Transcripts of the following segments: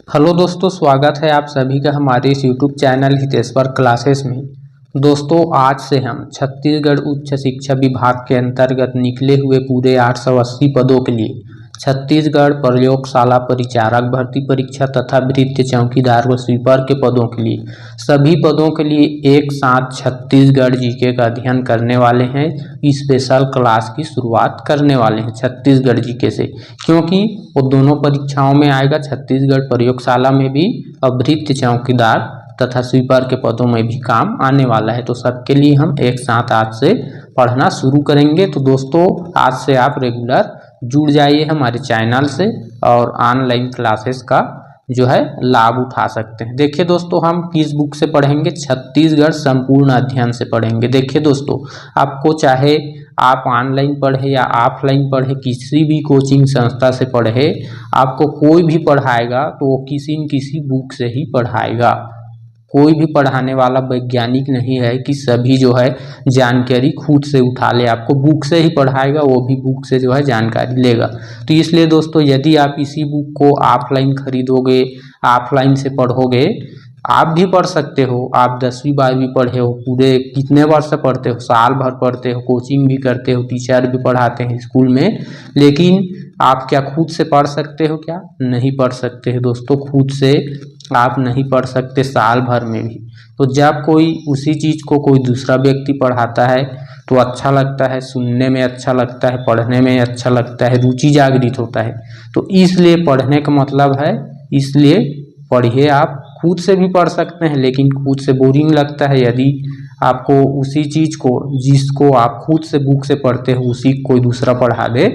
Hello दोस्तों, स्वागत है आप सभी का हमारे इस यूट्यूब चैनल हितेश्वर क्लासेस में। दोस्तों, आज से हम छत्तीसगढ़ उच्च शिक्षा विभाग के अंतर्गत निकले हुए पूरे 880 पदों के लिए छत्तीसगढ़ प्रयोगशाला परिचारक भर्ती परीक्षा तथा वृत्ति चौकीदार व स्वीपर के पदों के लिए सभी पदों के लिए एक साथ छत्तीसगढ़ जीके का अध्ययन करने वाले हैं। स्पेशल क्लास की शुरुआत करने वाले हैं छत्तीसगढ़ जीके से, क्योंकि वो दोनों परीक्षाओं में आएगा, छत्तीसगढ़ प्रयोगशाला में भी और वृत्ति चौकीदार तथा स्वीपर के पदों में भी काम आने वाला है। तो सबके लिए हम एक साथ आज से पढ़ना शुरू करेंगे। तो दोस्तों, आज से आप रेगुलर जुड़ जाइए हमारे चैनल से और ऑनलाइन क्लासेस का जो है लाभ उठा सकते हैं। देखिए दोस्तों, हम किस बुक से पढ़ेंगे? छत्तीसगढ़ संपूर्ण अध्ययन से पढ़ेंगे। देखिए दोस्तों, आपको चाहे आप ऑनलाइन पढ़े या ऑफलाइन पढ़े, किसी भी कोचिंग संस्था से पढ़े, आपको कोई भी पढ़ाएगा तो वो किसी न किसी बुक से ही पढ़ाएगा। कोई भी पढ़ाने वाला वैज्ञानिक नहीं है कि सभी जो है जानकारी खुद से उठा ले, आपको बुक से ही पढ़ाएगा, वो भी बुक से जो है जानकारी लेगा। तो इसलिए दोस्तों, यदि आप इसी बुक को ऑफलाइन खरीदोगे, ऑफलाइन से पढ़ोगे, आप भी पढ़ सकते हो। आप 10वीं 12वीं पढ़े हो, पूरे कितने वर्ष पढ़ते हो, साल भर पढ़ते हो, कोचिंग भी करते हो, टीचर भी पढ़ाते हैं स्कूल में, लेकिन आप क्या खुद से पढ़ सकते हो? क्या नहीं पढ़ सकते हैं दोस्तों। खुद से आप नहीं पढ़ सकते साल भर में भी। तो जब कोई उसी चीज़ को कोई दूसरा व्यक्ति पढ़ाता है तो अच्छा लगता है, सुनने में अच्छा लगता है, पढ़ने में अच्छा लगता है, रुचि जागृत होता है। तो इसलिए पढ़ने का मतलब है, इसलिए पढ़िए। आप खुद से भी पढ़ सकते हैं, लेकिन खुद से बोरिंग लगता है। यदि आपको उसी चीज़ को, जिसको आप खुद से बुक से पढ़ते हो, उसी कोई दूसरा पढ़ा दे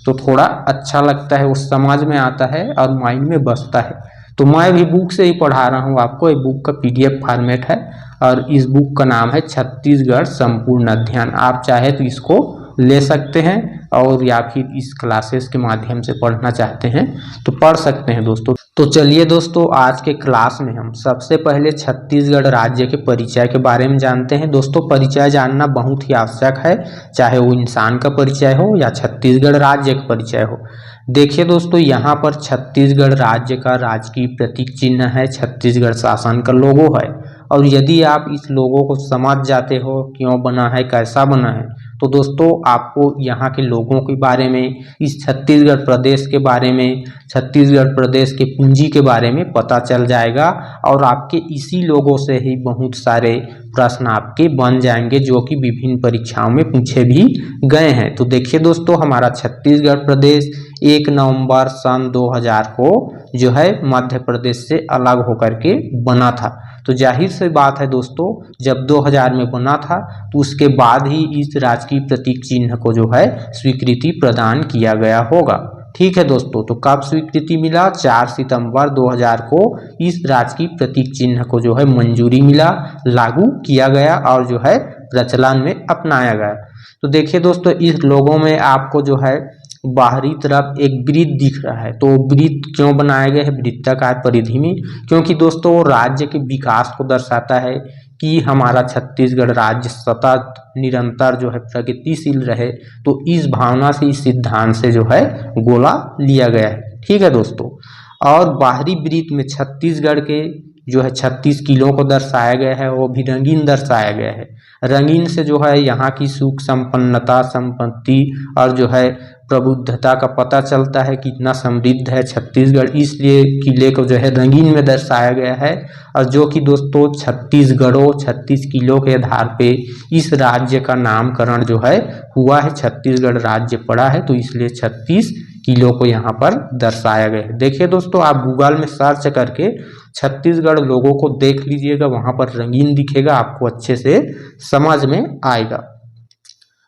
तो थोड़ा अच्छा लगता है, वो समझ में आता है और माइंड में बसता है। तो मैं भी बुक से ही पढ़ा रहा हूँ आपको। ये बुक का PDF फॉर्मेट है और इस बुक का नाम है छत्तीसगढ़ संपूर्ण अध्ययन। आप चाहे तो इसको ले सकते हैं, और या फिर इस क्लासेस के माध्यम से पढ़ना चाहते हैं तो पढ़ सकते हैं दोस्तों। तो चलिए दोस्तों, आज के क्लास में हम सबसे पहले छत्तीसगढ़ राज्य के परिचय के बारे में जानते हैं। दोस्तों, परिचय जानना बहुत ही आवश्यक है, चाहे वो इंसान का परिचय हो या छत्तीसगढ़ राज्य का परिचय हो। देखिए दोस्तों, यहाँ पर छत्तीसगढ़ राज्य का राजकीय प्रतीक चिन्ह है, छत्तीसगढ़ शासन का लोगो है। और यदि आप इस लोगों को समझ जाते हो क्यों बना है, कैसा बना है, तो दोस्तों आपको यहाँ के लोगों के बारे में, इस छत्तीसगढ़ प्रदेश के बारे में, छत्तीसगढ़ प्रदेश के पूंजी के बारे में पता चल जाएगा। और आपके इसी लोगों से ही बहुत सारे प्रश्न आपके बन जाएंगे, जो कि विभिन्न परीक्षाओं में पूछे भी गए हैं। तो देखिए दोस्तों, हमारा छत्तीसगढ़ प्रदेश 1 नवंबर सन 2000 को जो है मध्य प्रदेश से अलग होकर के बना था। तो जाहिर सी बात है दोस्तों, जब 2000 में बना था तो उसके बाद ही इस राजकीय प्रतीक चिन्ह को जो है स्वीकृति प्रदान किया गया होगा। ठीक है दोस्तों, तो कब स्वीकृति मिला? 4 सितंबर 2000 को इस राजकीय प्रतीक चिन्ह को जो है मंजूरी मिला, लागू किया गया और जो है प्रचलन में अपनाया गया। तो देखिए दोस्तों, इस लोगों में आपको जो है बाहरी तरफ एक वृत्त दिख रहा है। तो वृत्त क्यों बनाया गया है वृत्ताकार परिधि में? क्योंकि दोस्तों राज्य के विकास को दर्शाता है कि हमारा छत्तीसगढ़ राज्य सतत निरंतर जो है प्रगतिशील रहे। तो इस भावना से, इस सिद्धांत से जो है गोला लिया गया है। ठीक है दोस्तों, और बाहरी वृत्त में छत्तीसगढ़ के जो है 36 किलों को दर्शाया गया है, वो भी रंगीन दर्शाया गया है। रंगीन से जो है यहाँ की सुख संपन्नता, संपत्ति और जो है प्रबुद्धता का पता चलता है, कितना समृद्ध है छत्तीसगढ़। इसलिए किले को जो है रंगीन में दर्शाया गया है। और जो कि दोस्तों 36 किलो के आधार पे इस राज्य का नामकरण जो है हुआ है, छत्तीसगढ़ राज्य पड़ा है, तो इसलिए 36 किलो को यहाँ पर दर्शाया गया है। देखिए दोस्तों, आप गूगल में सर्च करके छत्तीसगढ़ लोगों को देख लीजिएगा, वहाँ पर रंगीन दिखेगा, आपको अच्छे से समझ में आएगा।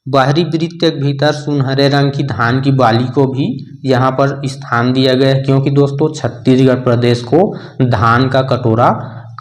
बाहरी वृत्त के भीतर सुनहरे रंग की धान की बाली को भी यहाँ पर स्थान दिया गया है, क्योंकि दोस्तों छत्तीसगढ़ प्रदेश को धान का कटोरा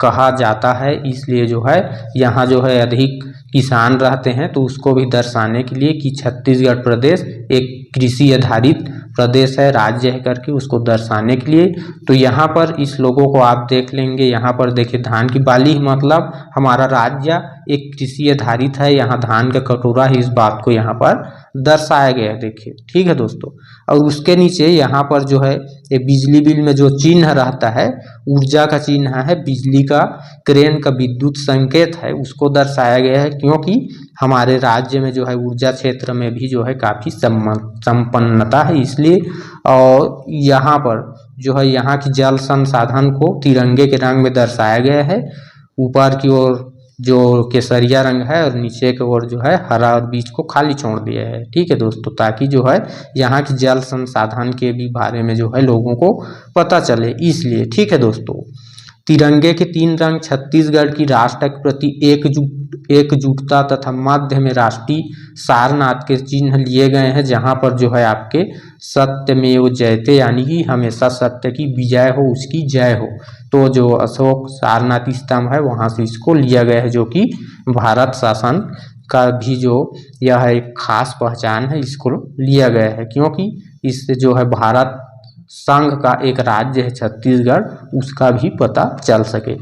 कहा जाता है। इसलिए जो है यहाँ जो है अधिक किसान रहते हैं, तो उसको भी दर्शाने के लिए कि छत्तीसगढ़ प्रदेश एक कृषि आधारित प्रदेश है, राज्य है करके उसको दर्शाने के लिए। तो यहाँ पर इस लोगों को आप देख लेंगे, यहाँ पर देखिए धान की बाली मतलब हमारा राज्य एक कृषि आधारित है, यहाँ धान का कटोरा है, इस बात को यहाँ पर दर्शाया गया है। देखिए ठीक है दोस्तों। और उसके नीचे यहाँ पर जो है ये बिजली बिल में जो चिन्ह रहता है, ऊर्जा का चिन्ह है, बिजली का क्रेन का विद्युत संकेत है, उसको दर्शाया गया है, क्योंकि हमारे राज्य में जो है ऊर्जा क्षेत्र में भी जो है काफ़ी संपन्नता है, इसलिए। और यहाँ पर जो है यहाँ की जल संसाधन को तिरंगे के रंग में दर्शाया गया है। ऊपर की ओर जो केसरिया रंग है और नीचे की ओर जो है हरा और बीच को खाली छोड़ दिया है। ठीक है दोस्तों, ताकि जो है यहाँ की जल संसाधन के भी बारे में जो है लोगों को पता चले, इसलिए। ठीक है दोस्तों। तिरंगे के 3 रंग छत्तीसगढ़ की राष्ट्र के प्रति एकजुटता तथा मध्य में राष्ट्रीय सारनाथ के चिन्ह लिए गए हैं, जहां पर जो है आपके सत्यमेव जयते यानी कि हमेशा सत्य की विजय हो, उसकी जय हो। तो जो अशोक सारनाथ स्तंभ है वहां से इसको लिया गया है, जो कि भारत शासन का भी जो यह एक खास पहचान है, इसको लिया गया है, क्योंकि इससे जो है भारत संघ का एक राज्य है छत्तीसगढ़, उसका भी पता चल सके।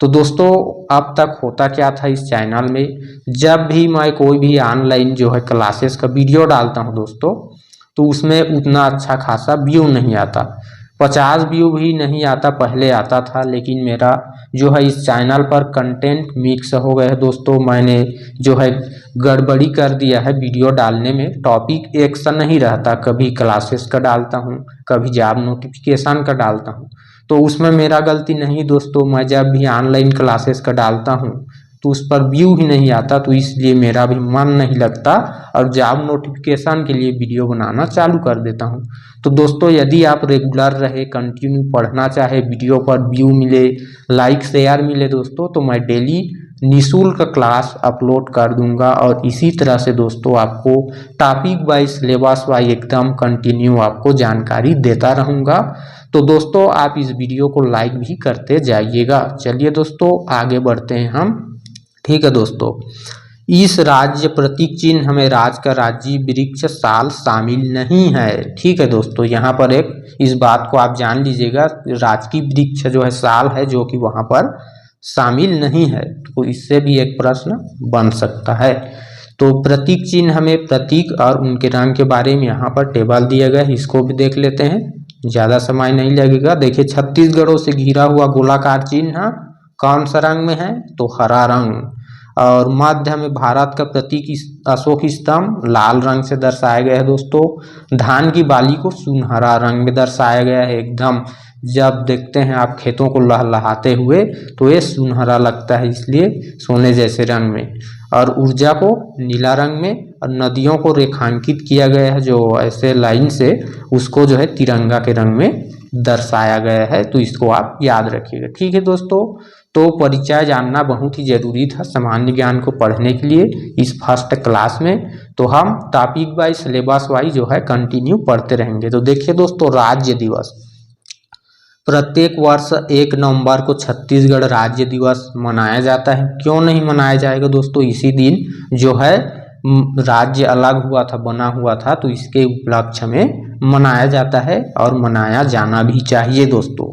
तो दोस्तों अब तक होता क्या था इस चैनल में, जब भी मैं कोई भी ऑनलाइन जो है क्लासेस का वीडियो डालता हूं दोस्तों, तो उसमें उतना अच्छा खासा व्यू नहीं आता, 50 व्यू भी नहीं आता, पहले आता था। लेकिन मेरा जो है इस चैनल पर कंटेंट मिक्स हो गया है दोस्तों, मैंने जो है गड़बड़ी कर दिया है वीडियो डालने में, टॉपिक एक सा नहीं रहता, कभी क्लासेस का डालता हूँ, कभी जॉब नोटिफिकेशन का डालता हूँ, तो उसमें मेरा गलती नहीं दोस्तों। मैं जब भी ऑनलाइन क्लासेस का डालता हूँ तो उस पर व्यू ही नहीं आता, तो इसलिए मेरा भी मन नहीं लगता और जॉब नोटिफिकेशन के लिए वीडियो बनाना चालू कर देता हूँ। तो दोस्तों यदि आप रेगुलर रहे, कंटिन्यू पढ़ना चाहे, वीडियो पर व्यू मिले, लाइक शेयर मिले दोस्तों, तो मैं डेली निःशुल्क क्लास अपलोड कर दूंगा। और इसी तरह से दोस्तों आपको टॉपिक वाइज, सिलेबस वाइज एकदम कंटिन्यू आपको जानकारी देता रहूंगा। तो दोस्तों आप इस वीडियो को लाइक भी करते जाइएगा। चलिए दोस्तों आगे बढ़ते हैं हम। ठीक है दोस्तों, इस राज्य प्रतीक चिन्ह में राज्य का राज्य वृक्ष साल शामिल नहीं है। ठीक है दोस्तों, यहाँ पर एक इस बात को आप जान लीजिएगा, राजकीय वृक्ष जो है साल है, जो कि वहाँ पर शामिल नहीं है। तो इससे भी एक प्रश्न बन सकता है। तो प्रतीक चिन्ह में प्रतीक और उनके रंग के बारे में यहाँ पर टेबल दिया गया है, इसको भी देख लेते हैं, ज़्यादा समय नहीं लगेगा। देखिए छत्तीसगढ़ों से घिरा हुआ गोलाकार चिन्ह कौन सा रंग में है, तो हरा रंग। और मध्य में भारत का प्रतीक अशोक स्तंभ लाल रंग से दर्शाया गया है दोस्तों। धान की बाली को सुनहरा रंग में दर्शाया गया है, एकदम जब देखते हैं आप खेतों को लहलहाते हुए तो ये सुनहरा लगता है, इसलिए सोने जैसे रंग में। और ऊर्जा को नीला रंग में, और नदियों को रेखांकित किया गया है जो ऐसे लाइन से, उसको जो है तिरंगा के रंग में दर्शाया गया है। तो इसको आप याद रखिएगा। ठीक है दोस्तों, तो परिचय जानना बहुत ही जरूरी था सामान्य ज्ञान को पढ़ने के लिए इस फर्स्ट क्लास में। तो हम टॉपिक वाइज, सिलेबस वाइज जो है कंटिन्यू पढ़ते रहेंगे। तो देखिए दोस्तों, राज्य दिवस प्रत्येक वर्ष 1 नवंबर को छत्तीसगढ़ राज्य दिवस मनाया जाता है। क्यों नहीं मनाया जाएगा दोस्तों, इसी दिन जो है राज्य अलग हुआ था, बना हुआ था, तो इसके उपलक्ष्य में मनाया जाता है और मनाया जाना भी चाहिए दोस्तों।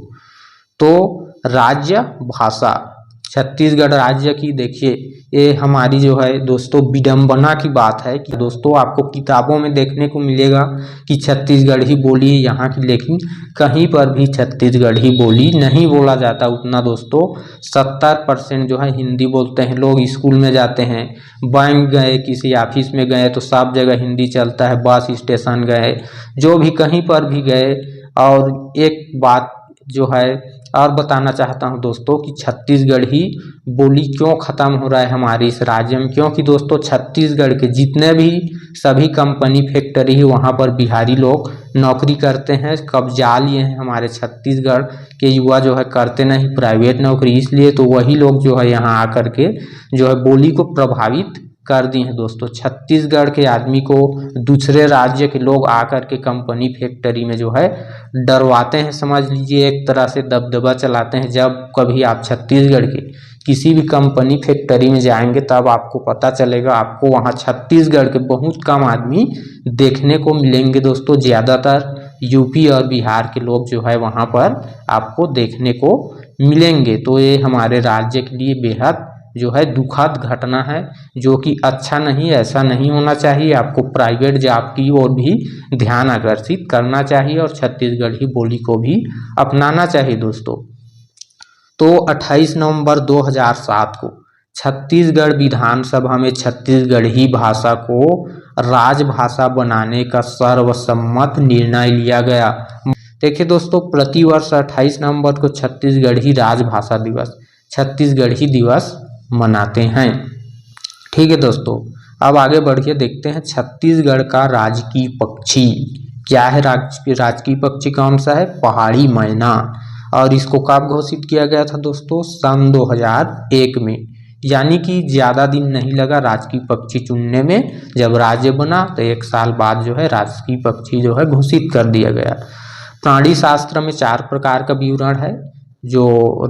तो राज्य भाषा छत्तीसगढ़ राज्य की, देखिए ये हमारी जो है दोस्तों विडंबना की बात है कि दोस्तों आपको किताबों में देखने को मिलेगा कि छत्तीसगढ़ी बोली है यहाँ की, लेकिन कहीं पर भी छत्तीसगढ़ी बोली नहीं बोला जाता उतना दोस्तों। 70% जो है हिंदी बोलते हैं लोग। स्कूल में जाते हैं, बैंक गए, किसी ऑफिस में गए तो सब जगह हिंदी चलता है, बस स्टेशन गए, जो भी कहीं पर भी गए। और एक बात जो है और बताना चाहता हूं दोस्तों कि छत्तीसगढ़ी बोली क्यों ख़त्म हो रहा है हमारे इस राज्य में, क्योंकि दोस्तों छत्तीसगढ़ के जितने भी सभी कंपनी फैक्ट्री है वहां पर बिहारी लोग नौकरी करते हैं, कब्जा लिए हैं। हमारे छत्तीसगढ़ के युवा जो है करते नहीं प्राइवेट नौकरी, इसलिए तो वही लोग जो है यहाँ आकर के जो है बोली को प्रभावित कर दी है दोस्तों। छत्तीसगढ़ के आदमी को दूसरे राज्य के लोग आकर के कंपनी फैक्ट्री में जो है डरवाते हैं, समझ लीजिए एक तरह से दबदबा चलाते हैं। जब कभी आप छत्तीसगढ़ के किसी भी कंपनी फैक्ट्री में जाएंगे तब आपको पता चलेगा, आपको वहाँ छत्तीसगढ़ के बहुत कम आदमी देखने को मिलेंगे दोस्तों। ज़्यादातर यूपी और बिहार के लोग जो है वहाँ पर आपको देखने को मिलेंगे। तो ये हमारे राज्य के लिए बेहद जो है दुखद घटना है, जो कि अच्छा नहीं, ऐसा नहीं होना चाहिए। आपको प्राइवेट जॉब की ओर भी ध्यान आकर्षित करना चाहिए और छत्तीसगढ़ी बोली को भी अपनाना चाहिए दोस्तों। तो 28 नवंबर 2007 को छत्तीसगढ़ विधानसभा में छत्तीसगढ़ी भाषा को राजभाषा बनाने का सर्वसम्मत निर्णय लिया गया। देखिए दोस्तों, प्रतिवर्ष 28 नवंबर को छत्तीसगढ़ी राजभाषा दिवस, छत्तीसगढ़ी दिवस मनाते हैं। ठीक है दोस्तों, अब आगे बढ़िए देखते हैं छत्तीसगढ़ का राजकीय पक्षी क्या है। राजकीय पक्षी कौन सा है? पहाड़ी मैना। और इसको कब घोषित किया गया था दोस्तों? सन 2001 में। यानी कि ज़्यादा दिन नहीं लगा राजकीय पक्षी चुनने में। जब राज्य बना तो 1 साल बाद जो है राजकीय पक्षी जो है घोषित कर दिया गया। प्राणी शास्त्र में 4 प्रकार का विवरण है। जो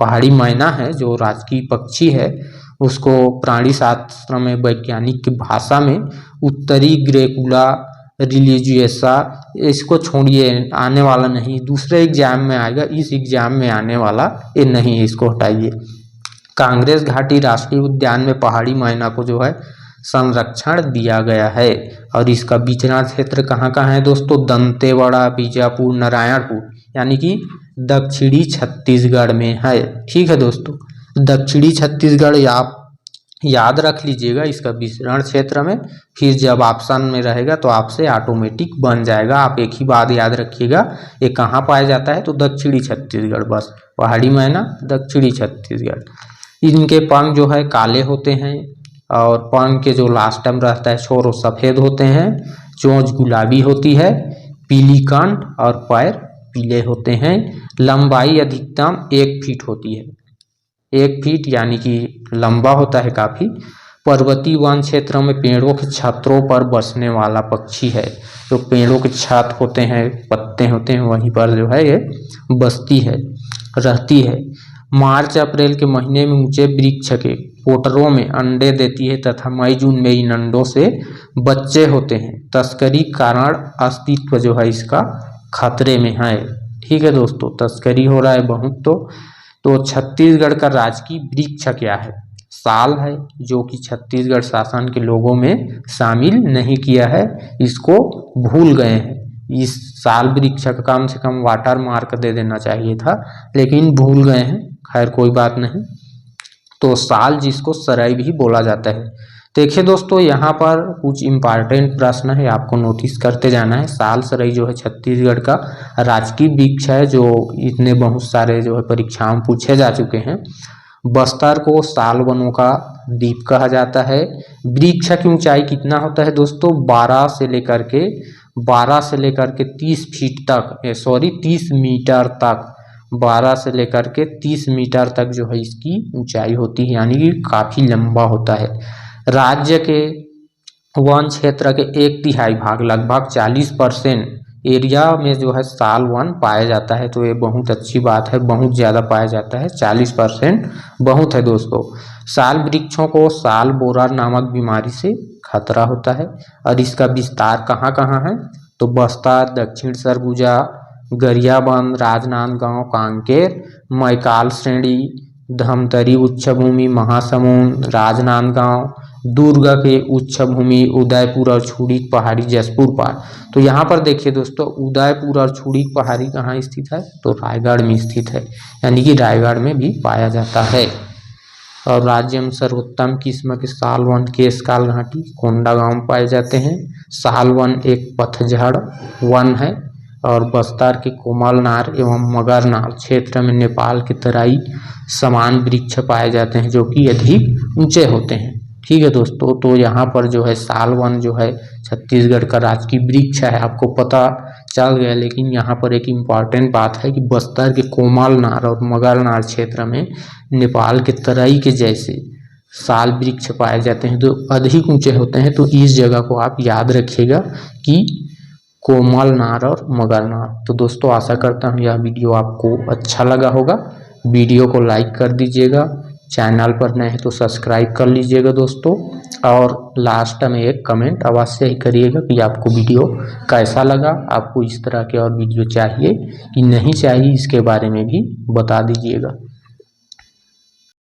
पहाड़ी मैना है जो राजकीय पक्षी है, उसको प्राणी शास्त्र में वैज्ञानिक की भाषा में उत्तरी ग्रेकुला रिलीजियसा, इसको छोड़िए, आने वाला नहीं, दूसरे एग्जाम में आएगा, इस एग्जाम में आने वाला ये नहीं है, इसको हटाइए। कांग्रेस घाटी राष्ट्रीय उद्यान में पहाड़ी मैना को जो है संरक्षण दिया गया है। और इसका विचरण क्षेत्र कहाँ कहाँ है दोस्तों? दंतेवाड़ा, बीजापुर, नारायणपुर, यानी कि दक्षिणी छत्तीसगढ़ में है। ठीक है दोस्तों, दक्षिणी छत्तीसगढ़ आप याद रख लीजिएगा इसका विचरण क्षेत्र में, फिर जब ऑप्शन में रहेगा तो आपसे ऑटोमेटिक बन जाएगा। आप एक ही बात याद रखिएगा, ये कहाँ पाया जाता है? तो दक्षिणी छत्तीसगढ़, बस। पहाड़ी मैना दक्षिणी छत्तीसगढ़। इनके पंख जो है काले होते हैं और पंख के जो लास्टम रहता है छोर वो सफ़ेद होते हैं, चोंच गुलाबी होती है, पीली कंठ और पैर पीले होते हैं। लंबाई अधिकतम 1 फीट होती है, 1 फीट यानी कि लंबा होता है काफ़ी। पर्वतीय वन क्षेत्रों में पेड़ों के छत्रों पर बसने वाला पक्षी है। जो पेड़ों के छत होते हैं, पत्ते होते हैं, वहीं पर जो है ये बसती है, रहती है। मार्च अप्रैल के महीने में ऊंचे वृक्ष के पोटरों में अंडे देती है तथा मई जून में इन अंडों से बच्चे होते हैं। तस्करी कारण अस्तित्व जो है इसका खतरे में है। ठीक है दोस्तों, तस्करी हो रहा है बहुत। तो छत्तीसगढ़ का राजकीय वृक्ष क्या है? साल है, जो कि छत्तीसगढ़ शासन के लोगों में शामिल नहीं किया है, इसको भूल गए हैं। इस साल वृक्ष का कम से कम वाटर मार्क दे देना चाहिए था, लेकिन भूल गए हैं। खैर कोई बात नहीं। तो साल जिसको सरई भी बोला जाता है। देखिए दोस्तों, यहाँ पर कुछ इम्पॉर्टेंट प्रश्न है, आपको नोटिस करते जाना है। साल सरई जो है छत्तीसगढ़ का राजकीय वृक्ष है, जो इतने बहुत सारे जो है परीक्षाओं में पूछे जा चुके हैं। बस्तर को साल वनों का द्वीप कहा जाता है। वृक्ष की ऊंचाई कितना होता है दोस्तों? 12 से लेकर के 30 फीट तक, 30 मीटर तक, 12 से लेकर के 30 मीटर तक जो है इसकी ऊंचाई होती है, यानी कि काफ़ी लंबा होता है। राज्य के वन क्षेत्र के 1/3 भाग, लगभग 40% एरिया में जो है साल वन पाया जाता है। तो ये बहुत अच्छी बात है, बहुत ज़्यादा पाया जाता है, 40% बहुत है दोस्तों। साल वृक्षों को साल बोरर नामक बीमारी से खतरा होता है। और इसका विस्तार कहाँ कहाँ है? तो बस्तर, दक्षिण सरगुजा, गरियाबंद, राजनांदगांव, कांकेर, मैकाल श्रेणी, धमतरी उच्चभूमि, महासमुंद, राजनांदगांव, दुर्ग के उच्चभूमि, उदयपुर और छुड़ीक पहाड़ी, जसपुर पार। तो यहाँ पर देखिए दोस्तों, उदयपुर और छुड़ीक पहाड़ी कहाँ स्थित है? तो रायगढ़ में स्थित है, यानी कि रायगढ़ में भी पाया जाता है। और राज्य में सर्वोत्तम किस्म के साल वन केशकाल घाटी, कोंडागांव में पाए जाते हैं। साल वन एक पतझड़ वन है। और बस्तर के कोमलनार एवं मगरनार क्षेत्र में नेपाल के तराई समान वृक्ष पाए जाते हैं, जो कि अधिक ऊंचे होते हैं। ठीक है दोस्तों, तो यहाँ पर जो है साल वन जो है छत्तीसगढ़ का राजकीय वृक्ष है, आपको पता चल गया। लेकिन यहाँ पर एक इम्पॉर्टेंट बात है कि बस्तर के कोमलनार और मगरनार क्षेत्र में नेपाल के तराई के जैसे साल वृक्ष पाए जाते हैं, जो अधिक ऊंचे होते हैं। तो इस जगह को आप याद रखिएगा कि कोमलनार और मगरनार। तो दोस्तों, आशा करता हूँ यह वीडियो आपको अच्छा लगा होगा। वीडियो को लाइक कर दीजिएगा, चैनल पर नए हैं तो सब्सक्राइब कर लीजिएगा दोस्तों। और लास्ट में एक कमेंट अवश्य ही करिएगा कि आपको वीडियो कैसा लगा, आपको इस तरह के और वीडियो चाहिए कि नहीं चाहिए, इसके बारे में भी बता दीजिएगा।